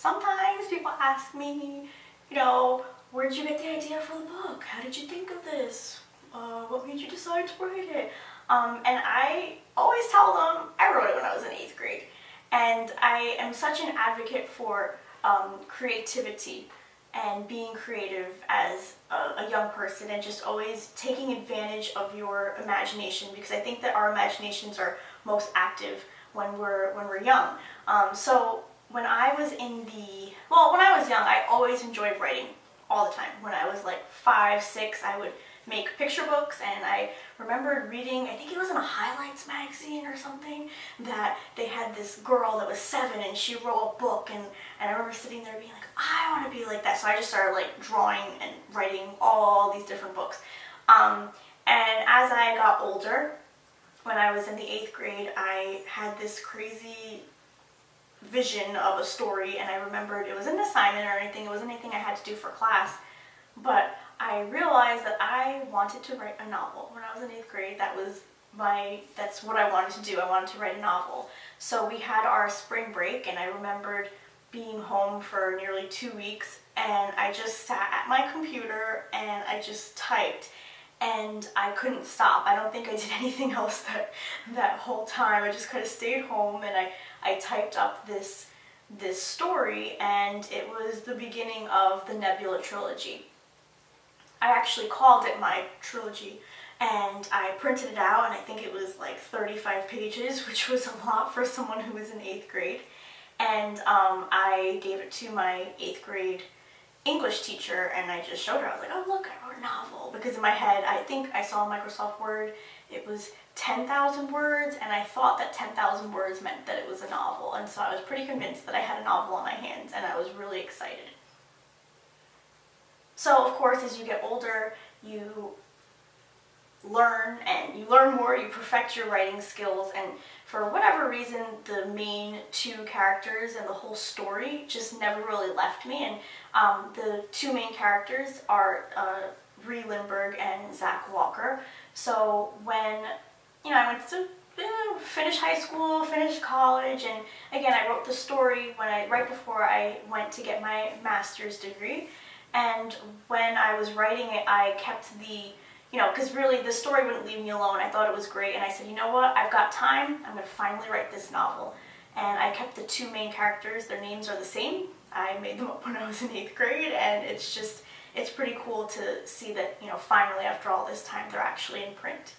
sometimes people ask me, you know, where did you get the idea for the book? How did you think of this? What made you decide to write it? And I always tell them I wrote it when I was in 8th grade. And I am such an advocate for creativity and being creative as a young person, and just always taking advantage of your imagination, because I think that our imaginations are most active when we're young. So when I was when I was young, I always enjoyed writing all the time. When I was like 5, 6, I would make picture books, and I remembered reading, I think it was in a Highlights magazine or something, that they had this girl that was 7 and she wrote a book, and I remember sitting there being like, I want to be like that. So I just started like drawing and writing all these different books. And as I got older, when I was in the 8th grade, I had this crazy vision of a story, and I remembered it was an assignment or anything, it wasn't anything I had to do for class, but I realized that I wanted to write a novel. When I was in 8th grade, that's what I wanted to do. I wanted to write a novel. So we had our spring break, and I remembered being home for nearly 2 weeks, and I just sat at my computer and I just typed, and I couldn't stop. I don't think I did anything else that whole time. I just kind of stayed home, and I typed up this story, and it was the beginning of the Nebula trilogy. I actually called it my trilogy, and I printed it out, and I think it was like 35 pages, which was a lot for someone who was in 8th grade. And I gave it to my 8th grade English teacher, and I just showed her. I was like, oh look, I wrote a novel. Because in my head, I think I saw Microsoft Word, it was 10,000 words, and I thought that 10,000 words meant that it was a novel. And so I was pretty convinced that I had a novel on my hands, and I was really excited. So of course, as you get older, you learn more, you perfect your writing skills, and for whatever reason, the main 2 characters and the whole story just never really left me. And the 2 main characters are Ree Lindbergh and Zach Walker. So when I went to finish high school, finish college, and again, I wrote the story right before I went to get my master's degree. And when I was writing it, I kept because really the story wouldn't leave me alone. I thought it was great, and I said, you know what, I've got time, I'm going to finally write this novel. And I kept the 2 main characters, their names are the same. I made them up when I was in 8th grade, and it's pretty cool to see that, finally after all this time, they're actually in print.